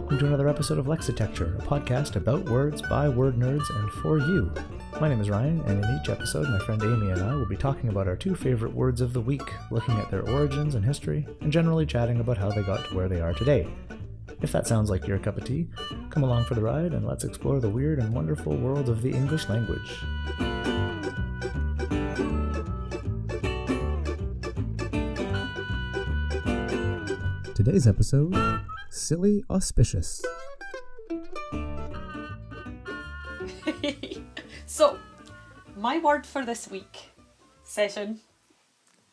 welcome to another episode of Lexitecture, a podcast about words by word nerds and for you. My name is Ryan, and in each episode, my friend Amy and I will be talking about our two favorite words of the week, looking at their origins and history, and generally chatting about how they got to where they are today. If that sounds like your cup of tea, come along for the ride and let's explore the weird and wonderful world of the English language. Today's episode, Silly Auspicious. So, my word for this week, session,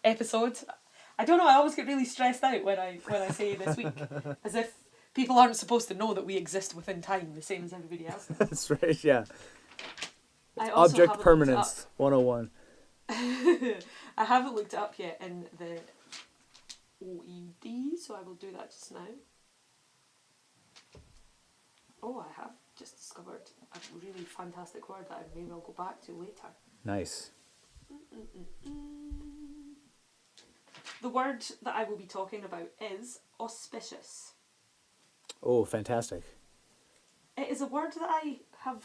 episode, I don't know, I always get really stressed out when I say this week, as if people aren't supposed to know that we exist within time, the same as everybody else. That's right, yeah. Also Object permanence, 101. I haven't looked it up yet in the OED, so I will do that just now. Oh, I have just discovered a really fantastic word that maybe I'll go back to later. Nice. The word that I will be talking about is auspicious. Oh, fantastic. It is a word that I have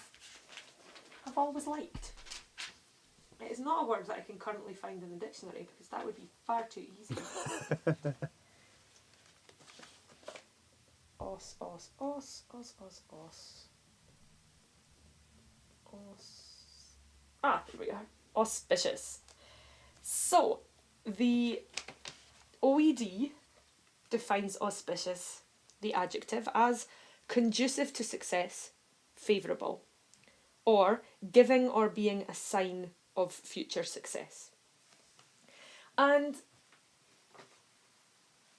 always liked. It is not a word that I can currently find in the dictionary because that would be far too easy. Here we are. Auspicious. So, the OED defines auspicious, the adjective, as conducive to success, favourable, or giving or being a sign of future success. And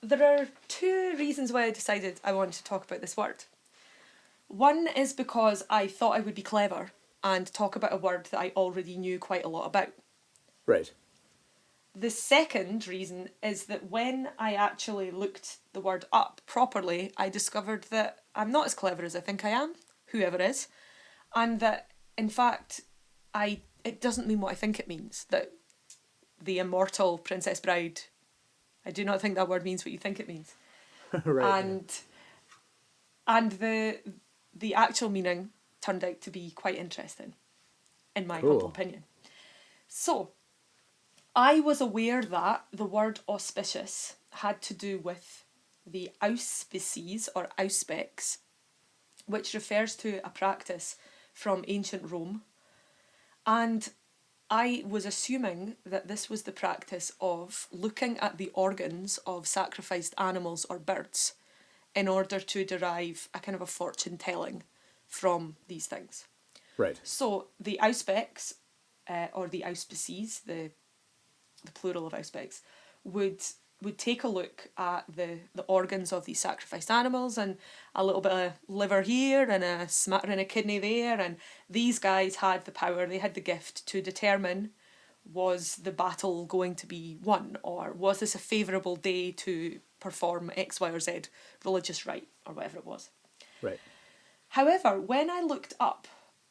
there are two reasons why I decided I wanted to talk about this word. One is because I thought I would be clever and talk about a word that I already knew quite a lot about. Right. The second reason is that when I actually looked the word up properly, I discovered that I'm not as clever as I think I am, whoever is, and that, in fact, it doesn't mean what I think it means, that the immortal Princess Bride, I do not think that word means what you think it means. Right. And the actual meaning turned out to be quite interesting, in my humble opinion. So, I was aware that the word auspicious had to do with the auspices or auspex, which refers to a practice from ancient Rome. And I was assuming that this was the practice of looking at the organs of sacrificed animals or birds in order to derive a kind of a fortune telling from these things. Right. So the auspex, or the auspices, the plural of auspex, would take a look at the organs of these sacrificed animals and a little bit of liver here and a smattering of kidney there, and these guys had the power, they had the gift to determine, was the battle going to be won, or was this a favourable day to perform X, Y or Z religious rite, or whatever it was. Right. However, when I looked up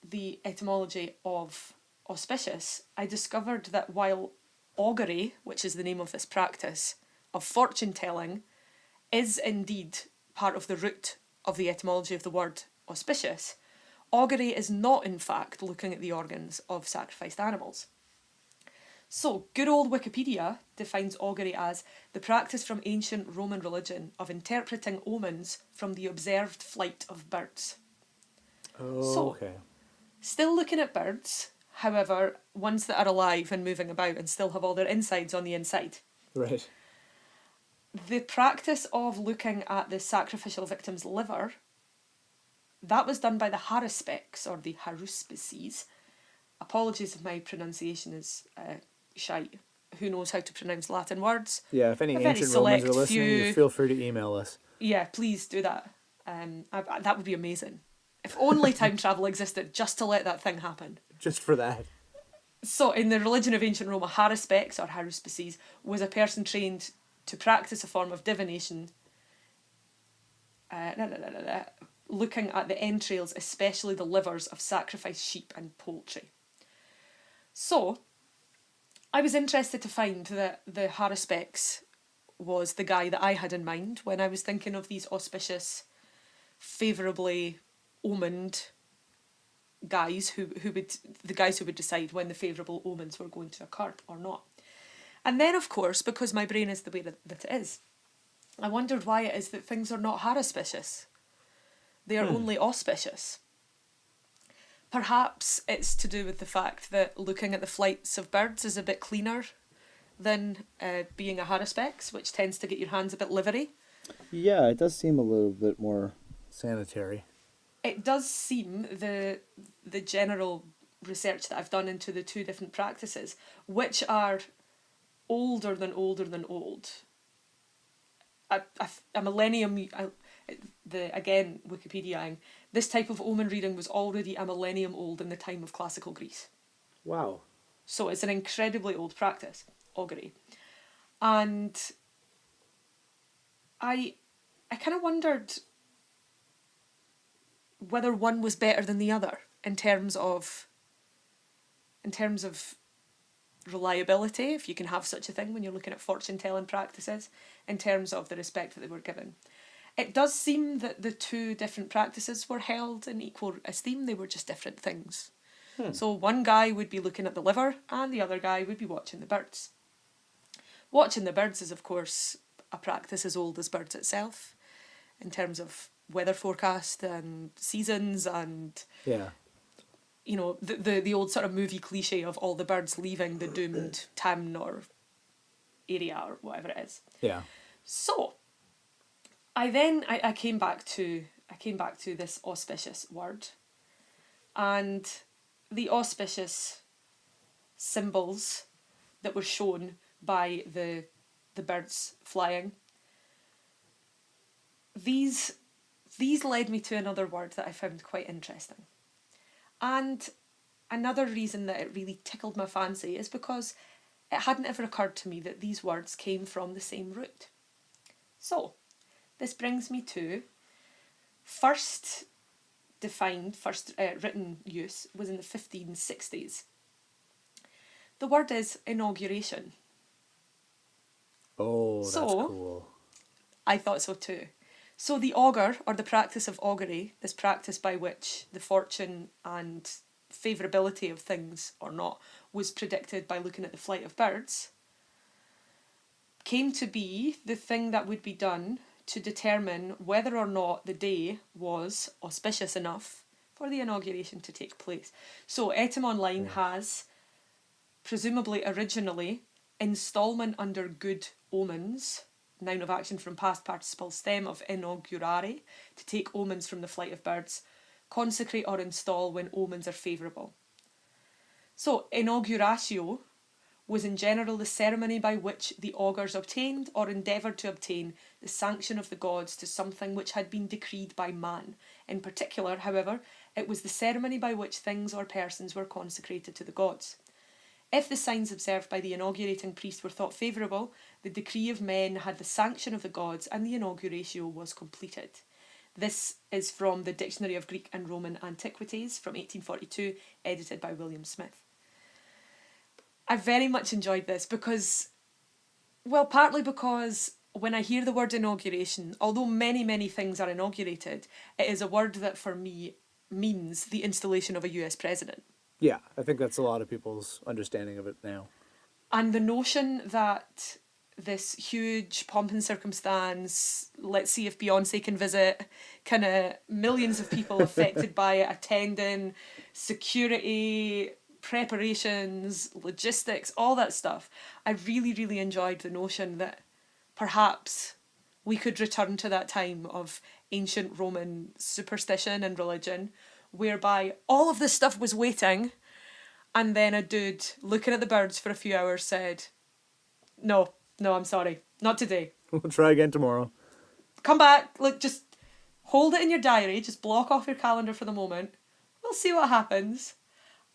the etymology of auspicious, I discovered that while augury, which is the name of this practice of fortune telling, is indeed part of the root of the etymology of the word auspicious, augury is not in fact looking at the organs of sacrificed animals. So, good old Wikipedia defines augury as the practice from ancient Roman religion of interpreting omens from the observed flight of birds. Oh, so, okay. Still looking at birds, however, ones that are alive and moving about and still have all their insides on the inside. Right. The practice of looking at the sacrificial victim's liver, that was done by the haruspex, or the haruspices. Apologies if my pronunciation is shite. Who knows how to pronounce Latin words? Yeah, if any ancient Romans are listening, you feel free to email us. Yeah, please do that. That would be amazing. If only time travel existed just to let that thing happen. Just for that. So, in the religion of ancient Rome, a haruspex, or haruspices, was a person trained to practice a form of divination, looking at the entrails, especially the livers of sacrificed sheep and poultry. So, I was interested to find that the haruspex was the guy that I had in mind when I was thinking of these auspicious favourably omened guys who would decide when the favourable omens were going to occur or not. And then, of course, because my brain is the way that it is, I wondered why it is that things are not haruspicious. They are only auspicious. Perhaps it's to do with the fact that looking at the flights of birds is a bit cleaner than being a haruspex, which tends to get your hands a bit livery. Yeah, it does seem a little bit more sanitary. It does seem the general research that I've done into the two different practices, which are older than old. A millennium, again, Wikipediaing, this type of omen reading was already a millennium old in the time of classical Greece. Wow. So it's an incredibly old practice, augury. And I kind of wondered whether one was better than the other in terms of reliability, if you can have such a thing when you're looking at fortune-telling practices, in terms of the respect that they were given. It does seem that the two different practices were held in equal esteem. They were just different things. So one guy would be looking at the liver and the other guy would be watching the birds. Watching the birds is, of course, a practice as old as birds itself, in terms of weather forecast and seasons and... Yeah. You know, the old sort of movie cliche of all the birds leaving the doomed town or area or whatever it is. Yeah. So, I came back to this auspicious word, and the auspicious symbols that were shown by the birds flying. These led me to another word that I found quite interesting. And another reason that it really tickled my fancy is because it hadn't ever occurred to me that these words came from the same root. So, this brings me to first written use was in the 1560s. The word is inauguration. Oh, that's cool. I thought so too. So the augur, or the practice of augury, this practice by which the fortune and favourability of things or not was predicted by looking at the flight of birds, came to be the thing that would be done to determine whether or not the day was auspicious enough for the inauguration to take place. So Etymonline has, presumably originally, instalment under good omens, noun of action from past participle stem of inaugurare, to take omens from the flight of birds, consecrate or install when omens are favourable. So, inauguratio was in general the ceremony by which the augurs obtained or endeavoured to obtain the sanction of the gods to something which had been decreed by man. In particular, however, it was the ceremony by which things or persons were consecrated to the gods. If the signs observed by the inaugurating priest were thought favourable, the decree of men had the sanction of the gods and the inauguratio was completed. This is from the Dictionary of Greek and Roman Antiquities from 1842, edited by William Smith. I very much enjoyed this because, well, partly because when I hear the word inauguration, although many, many things are inaugurated, it is a word that for me means the installation of a US president. Yeah, I think that's a lot of people's understanding of it now. And the notion that this huge pomp and circumstance, let's see if Beyonce can visit, kind of millions of people affected by it, attending, security, preparations, logistics, all that stuff. I really, really enjoyed the notion that perhaps we could return to that time of ancient Roman superstition and religion, whereby all of this stuff was waiting, and then a dude looking at the birds for a few hours said, no, I'm sorry, not today. We'll try again tomorrow. Come back, look, just hold it in your diary, just block off your calendar for the moment, we'll see what happens.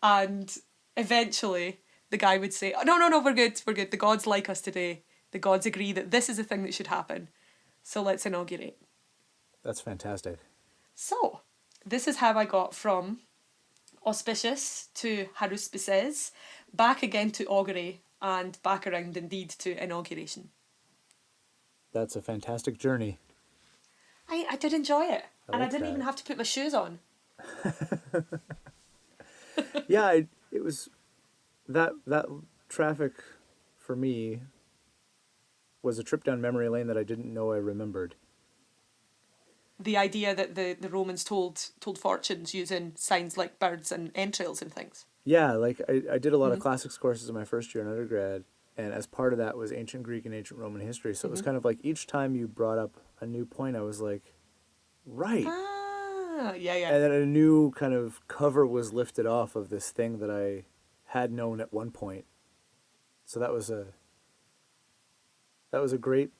And eventually the guy would say, oh, no, we're good, the gods like us today. The gods agree that this is the thing that should happen, so let's inaugurate. That's fantastic. So, this is how I got from auspicious to haruspices, back again to augury, and back around indeed to inauguration. That's a fantastic journey. I did enjoy it. I didn't even have to put my shoes on. Yeah, it was that traffic for me was a trip down memory lane that I didn't know I remembered. The idea that the Romans told fortunes using signs like birds and entrails and things. Yeah, like I did a lot of classics courses in my first year in undergrad, and as part of that was ancient Greek and ancient Roman history. So it was kind of like each time you brought up a new point, I was like, right. Ah, yeah. And then a new kind of cover was lifted off of this thing that I had known at one point. So that was a great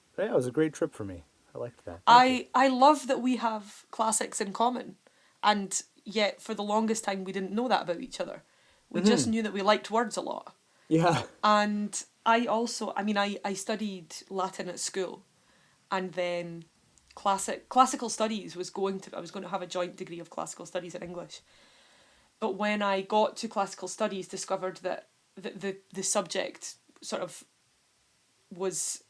trip for me. I liked that. I love that we have classics in common, and yet for the longest time we didn't know that about each other. We just knew that we liked words a lot. Yeah. And I also, I studied Latin at school, and then classical studies I was going to have a joint degree of classical studies in English. But when I got to classical studies, discovered that the subject sort of was,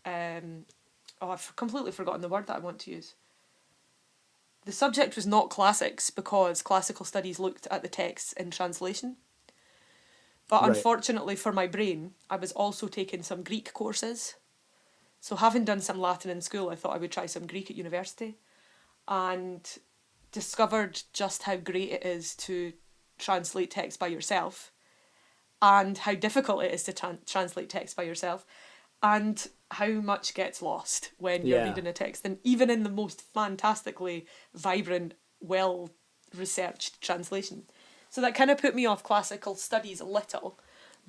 I've completely forgotten the word that I want to use. The subject was not classics because classical studies looked at the texts in translation. But unfortunately for my brain, I was also taking some Greek courses. So having done some Latin in school, I thought I would try some Greek at university, and discovered just how great it is to translate text by yourself, and how difficult it is to translate text by yourself, and how much gets lost when you're reading a text, and even in the most fantastically vibrant, well-researched translation. So that kind of put me off classical studies a little.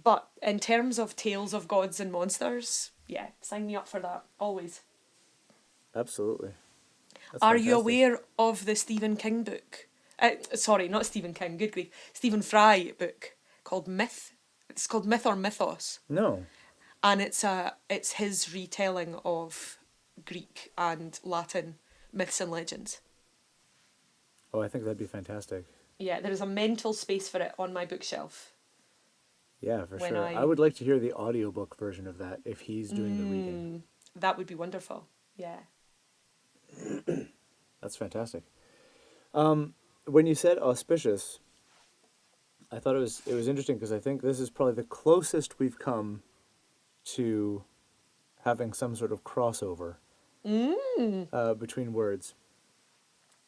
But in terms of tales of gods and monsters, yeah, sign me up for that, always. Absolutely. That's Are fantastic. you aware of the Stephen King book? Sorry, not Stephen King, good grief. Stephen Fry book called Myth. It's called Myth or Mythos. No. And it's his retelling of Greek and Latin myths and legends. Oh, I think that'd be fantastic. Yeah, there is a mental space for it on my bookshelf. Yeah, for sure. I would like to hear the audiobook version of that if he's doing the reading. That would be wonderful. Yeah. That's fantastic. When you said auspicious, I thought it was interesting because I think this is probably the closest we've come to having some sort of crossover between words.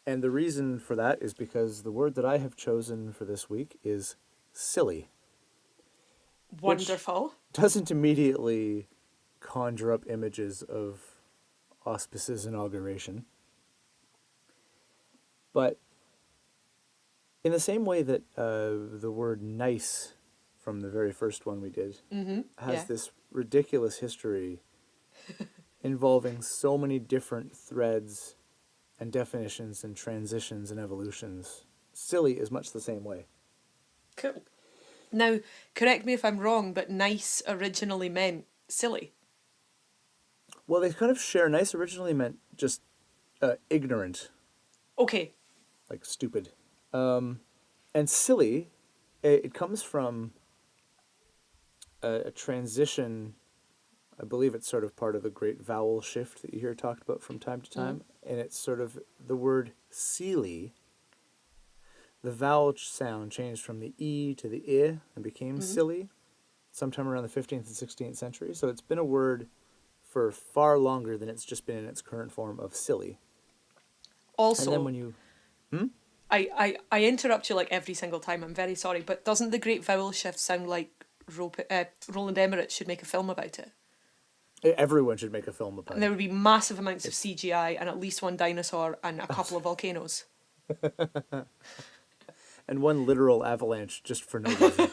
And the reason for that is because the word that I have chosen for this week is silly. Wonderful. Doesn't immediately conjure up images of Auspicious inauguration. But in the same way that the word nice from the very first one we did has this ridiculous history involving so many different threads and definitions and transitions and evolutions, silly is much the same way. Cool. Now, correct me if I'm wrong, but nice originally meant silly. Well, they kind of share. Nice originally meant just ignorant. Okay. Like stupid. And silly, it comes from a transition. I believe it's sort of part of the great vowel shift that you hear talked about from time to time. And it's sort of the word seely. The vowel sound changed from the E to the I and became silly sometime around the 15th and 16th century. So it's been a word for far longer than it's just been in its current form of silly. Also, and then when you... I interrupt you like every single time, I'm very sorry, but doesn't the great vowel shift sound like Roland Emmerich should make a film about it? Everyone should make a film about it. And there would be massive amounts of CGI and at least one dinosaur and a couple of volcanoes. And one literal avalanche just for no reason.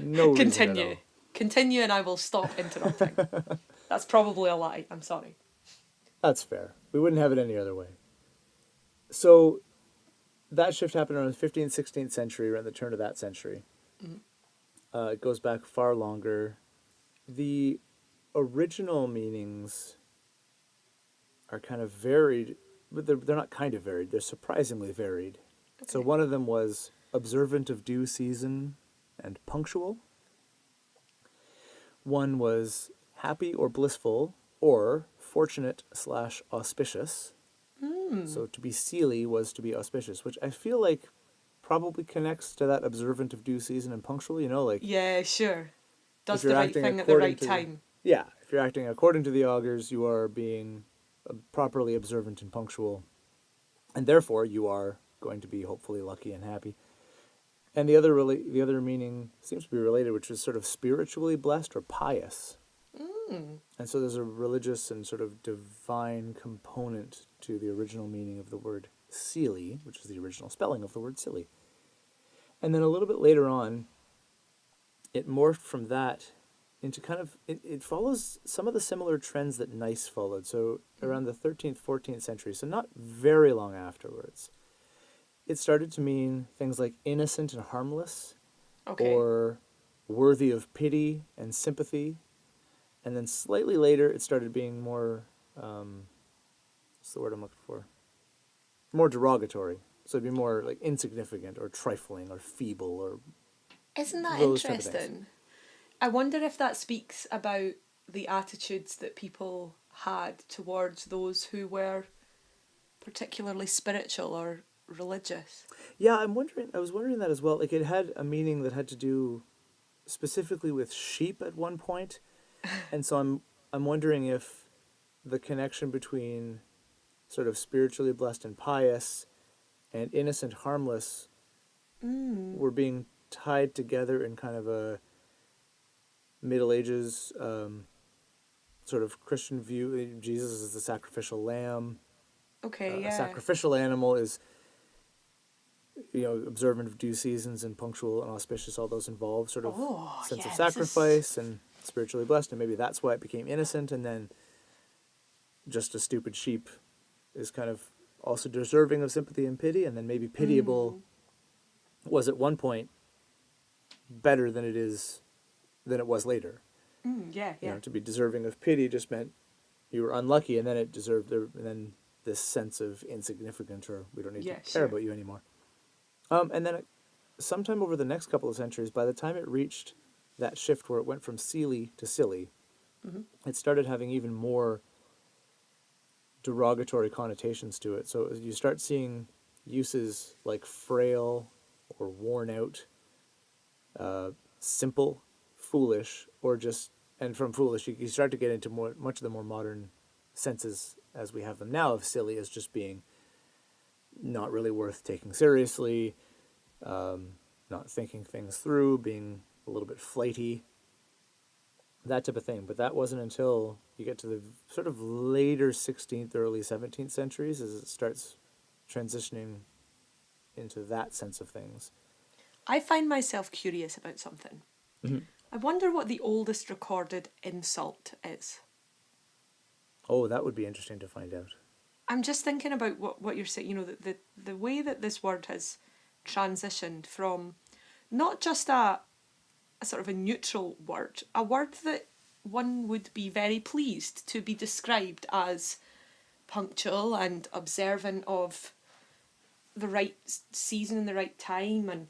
No reason at all. Continue and I will stop interrupting. That's probably a lie. I'm sorry. That's fair. We wouldn't have it any other way. So that shift happened around the 15th, 16th century, around the turn of that century. It goes back far longer. The original meanings are kind of varied, but they're not kind of varied. They're surprisingly varied. Okay. So one of them was observant of due season and punctual. One was happy or blissful or fortunate/auspicious. So to be seely was to be auspicious, which I feel like probably connects to that observant of due season and punctual, like Yeah, sure. if Does you're the right acting thing at the according right to time. yeah, if you're acting according to the augurs, you are being properly observant and punctual, and therefore you are going to be hopefully lucky and happy. And the other meaning seems to be related, which is sort of spiritually blessed or pious. And so there's a religious and sort of divine component to the original meaning of the word seely, which is the original spelling of the word silly. And then a little bit later on, it morphed from that into kind of, it follows some of the similar trends that nice followed. So around the 13th, 14th century, so not very long afterwards, it started to mean things like innocent and harmless, Okay. or worthy of pity and sympathy. And then slightly later, it started being more, what's the word I'm looking for? More derogatory. So it'd be more like insignificant or trifling or feeble or Isn't that those type of things. interesting? I wonder if that speaks about the attitudes that people had towards those who were particularly spiritual or religious. Yeah, I was wondering that as well. Like it had a meaning that had to do specifically with sheep at one point. And so I'm wondering if the connection between sort of spiritually blessed and pious and innocent harmless were being tied together in kind of a Middle Ages sort of Christian view. Jesus is the sacrificial lamb. Okay, A yeah. sacrificial animal is, observant of due seasons and punctual and auspicious, all those involved, sort of Oh, sense yeah, of this is- sacrifice and spiritually blessed, and maybe that's why it became innocent, and then just a stupid sheep is kind of also deserving of sympathy and pity, and then maybe pitiable was at one point better than it was later. Yeah, yeah. To be deserving of pity just meant you were unlucky, and then it deserved, and then this sense of insignificant, or we don't need to care sure. about you anymore. And then sometime over the next couple of centuries, by the time it reached that shift where it went from seely to silly, it started having even more derogatory connotations to it. So you start seeing uses like frail or worn out, simple, foolish, or just, and from foolish you start to get into much of the more modern senses as we have them now of silly as just being not really worth taking seriously, not thinking things through, being a little bit flighty, that type of thing. But that wasn't until you get to the sort of later 16th, early 17th centuries as it starts transitioning into that sense of things. I find myself curious about something. I wonder what the oldest recorded insult is. Oh, that would be interesting to find out. I'm just thinking about what you're saying, the way that this word has transitioned from not just a sort of a neutral word, a word that one would be very pleased to be described as punctual and observant of the right season and the right time. And,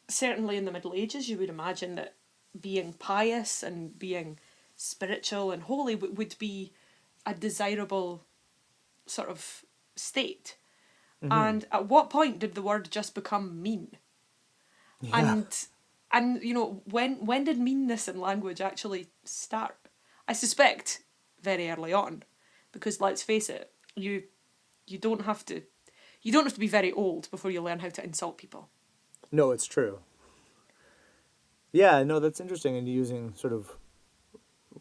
certainly in the Middle Ages, you would imagine that being pious and being spiritual and holy would be a desirable sort of state. And at what point did the word just become mean? Yeah. And when did meanness in language actually start? I suspect very early on, because let's face it, you don't have to be very old before you learn how to insult people. No, it's true. Yeah, no, that's interesting. And using sort of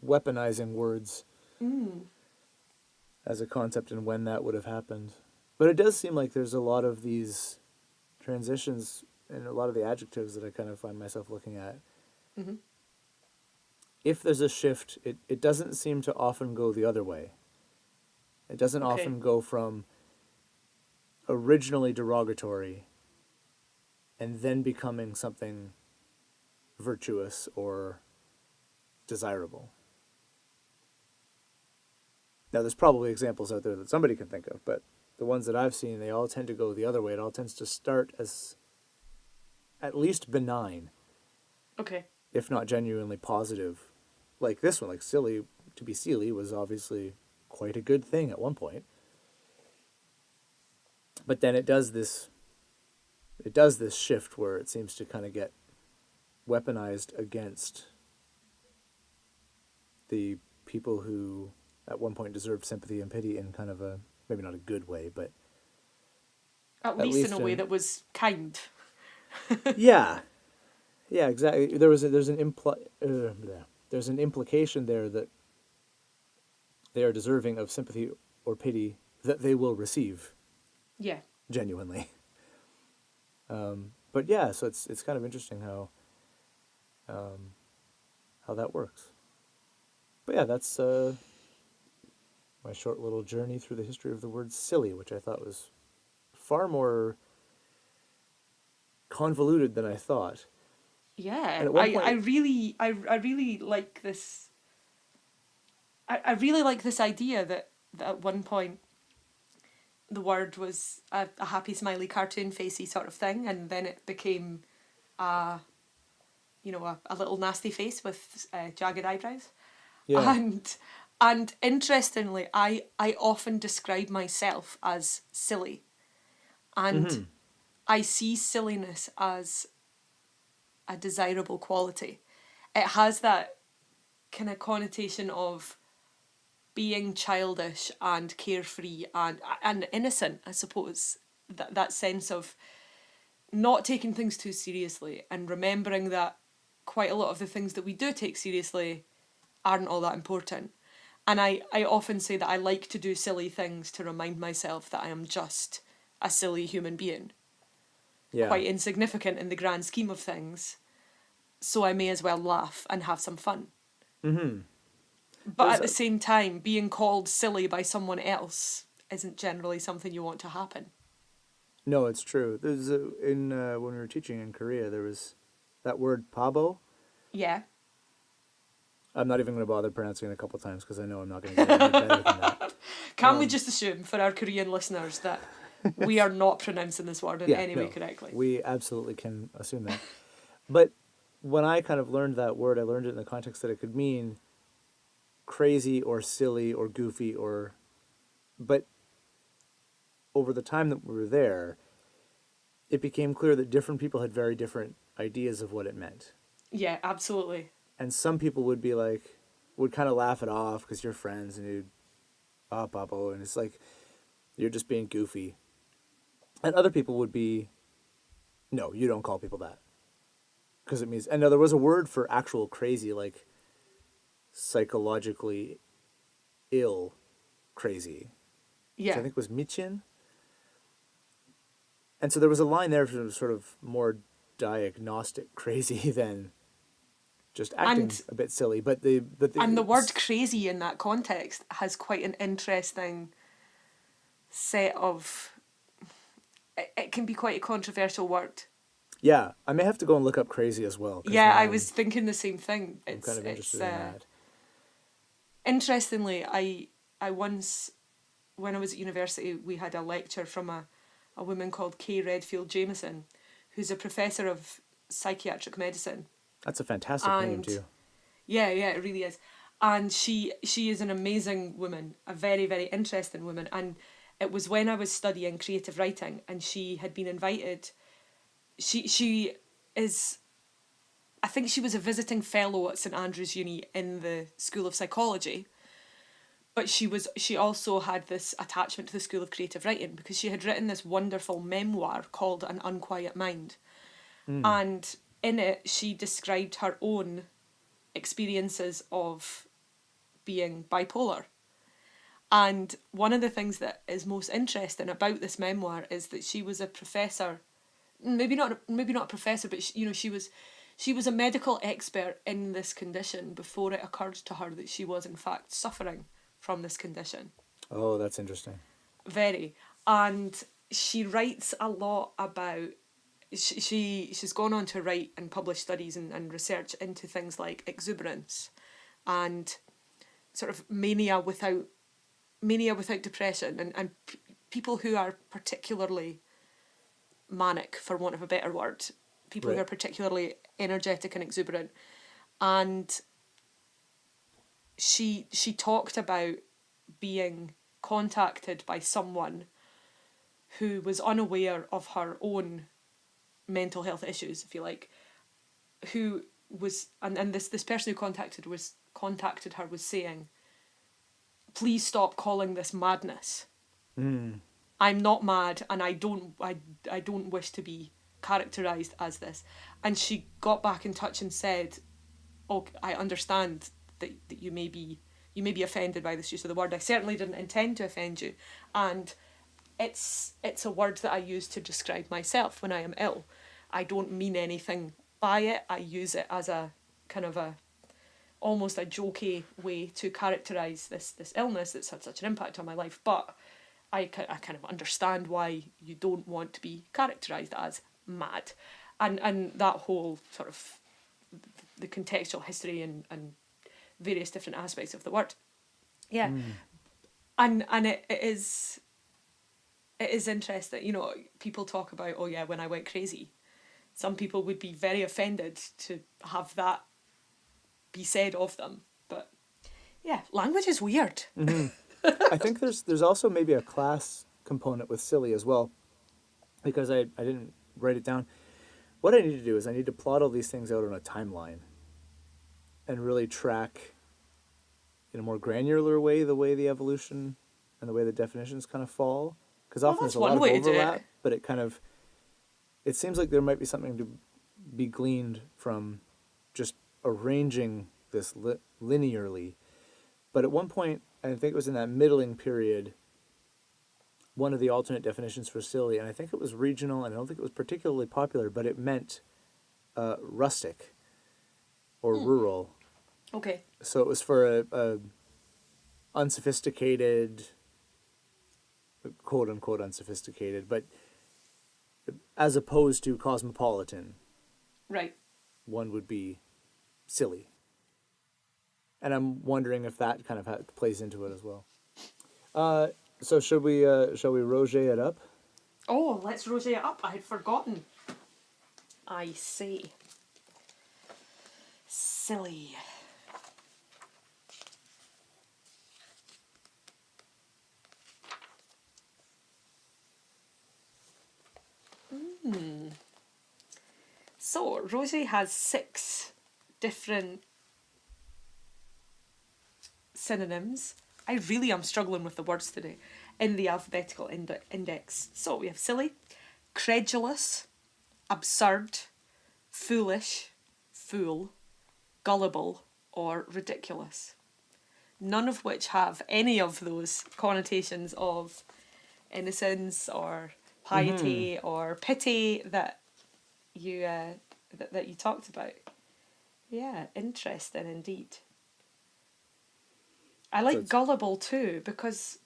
weaponizing words as a concept and when that would have happened. But it does seem like there's a lot of these transitions and a lot of the adjectives that I kind of find myself looking at. If there's a shift, it doesn't seem to often go the other way. It doesn't often go from originally derogatory and then becoming something virtuous or desirable. Now, there's probably examples out there that somebody can think of, but the ones that I've seen, they all tend to go the other way. It all tends to start as at least benign, Okay. if not genuinely positive. Like this one, like silly, to be silly was obviously quite a good thing at one point. But then it does this shift where it seems to kind of get weaponized against the people who at one point deserved sympathy and pity in kind of a, maybe not a good way, but At least in a way that was kind. yeah, exactly. There's an implication there that they are deserving of sympathy or pity that they will receive. Yeah. Genuinely. But yeah, so it's kind of interesting how that works. But yeah, that's my short little journey through the history of the word silly, which I thought was far more convoluted than I thought. Yeah, And at one point, I really like this. I really like this idea that at one point the word was a happy, smiley, cartoon facey sort of thing, and then it became a little nasty face with jagged eyebrows. yeah, And interestingly, I often describe myself as silly, and I see silliness as a desirable quality. It has that kind of connotation of being childish and carefree and innocent, I suppose. That sense of not taking things too seriously and remembering that quite a lot of the things that we do take seriously aren't all that important. And I often say that I like to do silly things to remind myself that I am just a silly human being. yeah. Quite insignificant in the grand scheme of things. So I may as well laugh and have some fun. Mm-hmm. But at the same time, being called silly by someone else isn't generally something you want to happen. No, it's true. There's when we were teaching in Korea, there was that word pabo. Yeah. I'm not even going to bother pronouncing it a couple times because I know I'm not going to get any better than that. Can we just assume for our Korean listeners that we are not pronouncing this word in any way correctly? We absolutely can assume that. But when I kind of learned that word, I learned it in the context that it could mean crazy or silly or goofy but over the time that we were there, it became clear that different people had very different ideas of what it meant. Yeah, absolutely. And some people would kind of laugh it off because you're friends and you'd, Papa, and it's like, you're just being goofy. And other people would be, no, you don't call people that. Because it means, and now there was a word for actual crazy, like psychologically ill crazy. Yeah. Which I think was michin. And so there was a line there for sort of more diagnostic crazy than just acting a bit silly. But the word crazy in that context has quite an interesting set of... It can be quite a controversial word. Yeah, I may have to go and look up crazy as well. Yeah, I was thinking the same thing. I'm kind of interested in that. Interestingly, I once, when I was at university, we had a lecture from a woman called Kay Redfield Jameson, who's a professor of psychiatric medicine. That's a fantastic name too. Yeah, it really is. And she is an amazing woman, a very, very interesting woman. And it was when I was studying creative writing and she had been invited. She is, I think she was a visiting fellow at St Andrews Uni in the School of Psychology. But she also had this attachment to the School of Creative Writing because she had written this wonderful memoir called An Unquiet Mind. And in it, she described her own experiences of being bipolar. And one of the things that is most interesting about this memoir is that she was a professor, maybe not a professor, but she was a medical expert in this condition before it occurred to her that she was in fact suffering from this condition. Oh, that's interesting. Very. And she writes a lot about... She's gone on to write and publish studies and research into things like exuberance and sort of mania without depression and people who are particularly manic, for want of a better word, people who are particularly energetic and exuberant. And she talked about being contacted by someone who was unaware of her own mental health issues, if you like, who was, and this person who contacted her was saying, please stop calling this madness. I'm not mad, and I don't wish to be characterised as this. And she got back in touch and said, oh, I understand that you may be offended by this use of the word. I certainly didn't intend to offend you, and it's a word that I use to describe myself when I am ill. I don't mean anything by it. I use it as a kind of almost a jokey way to characterise this illness that's had such an impact on my life. But I kind of understand why you don't want to be characterised as mad. And that whole sort of the contextual history and various different aspects of the word. Yeah. And it is interesting, people talk about, oh yeah, when I went crazy. Some people would be very offended to have that be said of them. But yeah, language is weird. I think there's also maybe a class component with silly as well, because I didn't write it down. What I need to do is I need to plot all these things out on a timeline and really track in a more granular way the way evolution and the way the definitions kind of fall. Because often there's a lot of overlap, but it seems like there might be something to be gleaned from just arranging this linearly. But at one point, I think it was in that middling period, one of the alternate definitions for silly, and I think it was regional, and I don't think it was particularly popular, but it meant rustic or rural. Okay. So it was for a unsophisticated, quote unquote unsophisticated, but as opposed to cosmopolitan. Right. One would be silly. And I'm wondering if that kind of plays into it as well. So shall we Roger it up? Oh, let's Roger it up. I had forgotten. I see. Silly. So, Rosie has 6 different synonyms. I really am struggling with the words today in the alphabetical index. So, we have silly, credulous, absurd, foolish, fool, gullible, or ridiculous. None of which have any of those connotations of innocence or piety or pity that you that you talked about. Yeah, interesting indeed. I like gullible too, because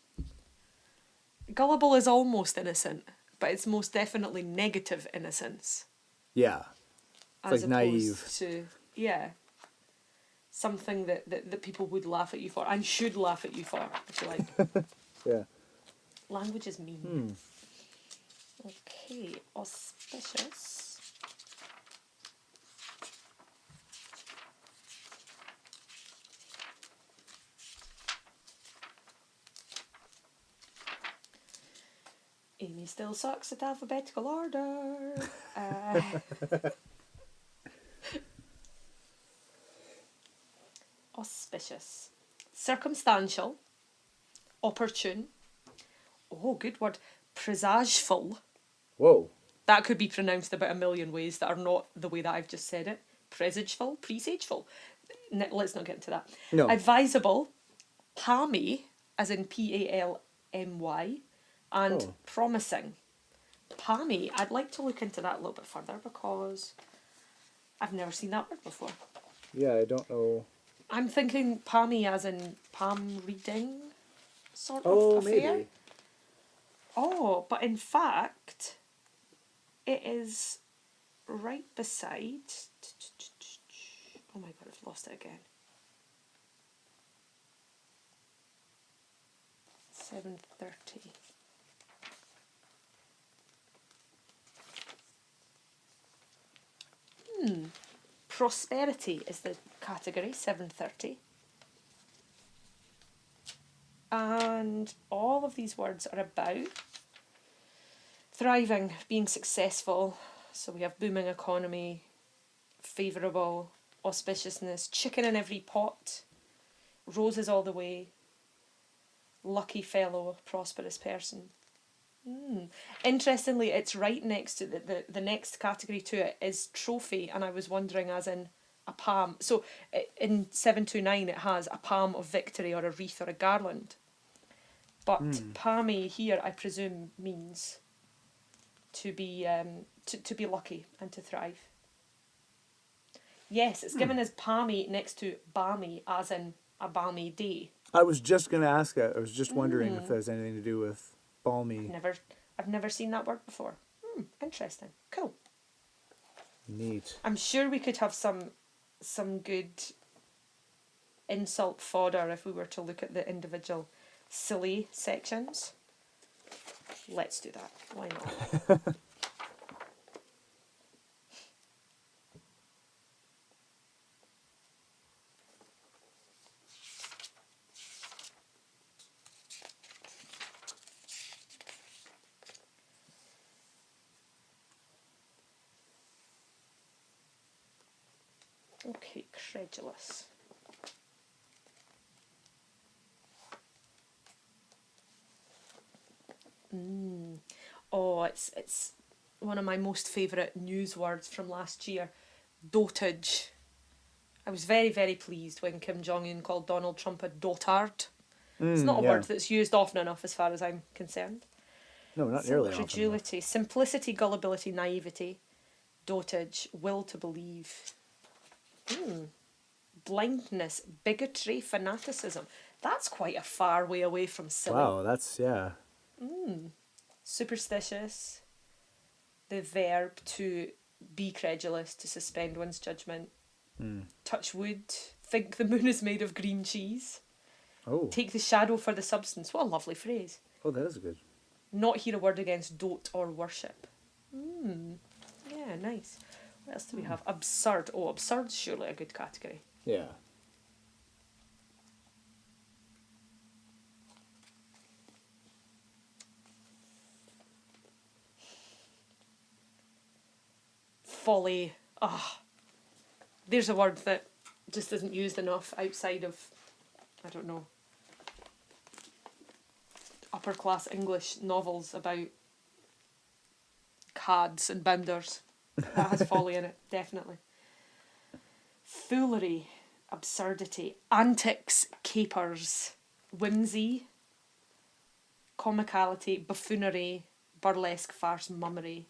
gullible is almost innocent, but it's most definitely negative innocence. Yeah. It's as like naive. Opposed to, yeah, something that people would laugh at you for and should laugh at you for, if you like. Yeah. Language is mean. Okay, auspicious. Amy still sucks at alphabetical order. Auspicious. Circumstantial. Opportune. Oh, good word. Presageful. Whoa. That could be pronounced about a million ways that are not the way that I've just said it. Presageful. Let's not get into that. No. Advisable. Palmy, as in Palmy. And promising. Palmy, I'd like to look into that a little bit further because I've never seen that word before. Yeah, I don't know. I'm thinking palmy as in palm reading sort of affair. Maybe. Oh, but in fact, it is right beside... Oh my god, I've lost it again. 7:30. Prosperity is the category, 7:30. And all of these words are about Thriving, being successful. So we have booming economy, favourable, auspiciousness, chicken in every pot, roses all the way, lucky fellow, prosperous person. Interestingly, it's right next to the next category to it is trophy, and I was wondering as in a palm. So in 729 it has a palm of victory or a wreath or a garland. But palmy here, I presume, means to be lucky and to thrive. Yes, it's given as palmy next to balmy, as in a balmy day. I was just going to ask that. I was just wondering if there's anything to do with balmy. I've never seen that word before. Interesting. Cool. Neat. I'm sure we could have some good insult fodder if we were to look at the individual silly sections. Let's do that. Why not? Okay, credulous. Oh, it's one of my most favourite news words from last year. Dotage. I was very, very pleased when Kim Jong-un called Donald Trump a dotard. It's not a word that's used often enough as far as I'm concerned. No, not nearly often. Credulity, simplicity, gullibility, naivety, dotage, will to believe. Blindness, bigotry, fanaticism. That's quite a far way away from silly. Wow, that's, yeah. Superstitious. The verb to be credulous, to suspend one's judgment. Touch wood. Think the moon is made of green cheese. Oh. Take the shadow for the substance. What a lovely phrase. Oh, that is good. Not hear a word against dote or worship. Yeah, nice. What else do we have? Absurd. Oh, absurd's surely a good category. Yeah. Folly. There's a word that just isn't used enough outside of, I don't know, upper class English novels about cads and bounders. That has folly in it, definitely. Foolery, absurdity, antics, capers, whimsy, comicality, buffoonery, burlesque, farce, mummery.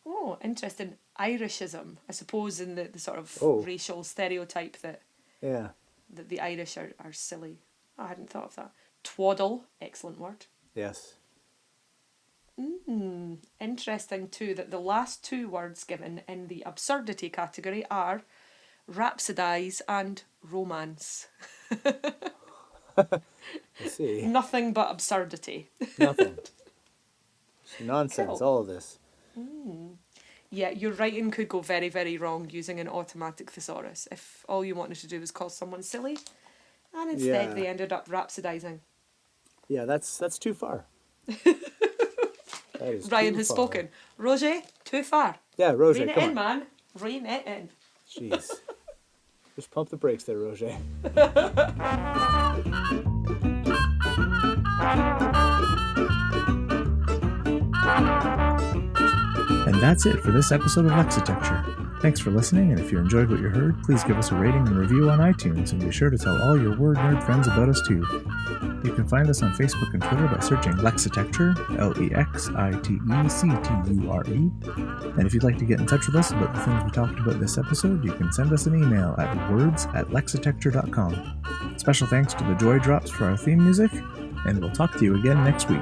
Oh, interesting. Irishism, I suppose, in the sort of racial stereotype that the Irish are silly. I hadn't thought of that. Twaddle, excellent word. Yes. Interesting too that the last two words given in the absurdity category are rhapsodise and romance. I see. Nothing but absurdity. Nothing. Nonsense, Cool. all of this. Yeah, your writing could go very, very wrong using an automatic thesaurus if all you wanted to do was call someone silly, and instead they ended up rhapsodising. Yeah, that's too far. Ryan has spoken. Roger, too far. Yeah, Roger, Rein it come in, on. man. Rein it in. Jeez. Just pump the brakes there, Roger. And that's it for this episode of Lexitecture. Thanks for listening, and if you enjoyed what you heard, please give us a rating and review on iTunes, and be sure to tell all your word nerd friends about us too. You can find us on Facebook and Twitter by searching Lexitecture, Lexitecture. And if you'd like to get in touch with us about the things we talked about this episode, you can send us an email at words@lexitecture.com. Special thanks to the Joy Drops for our theme music, and we'll talk to you again next week.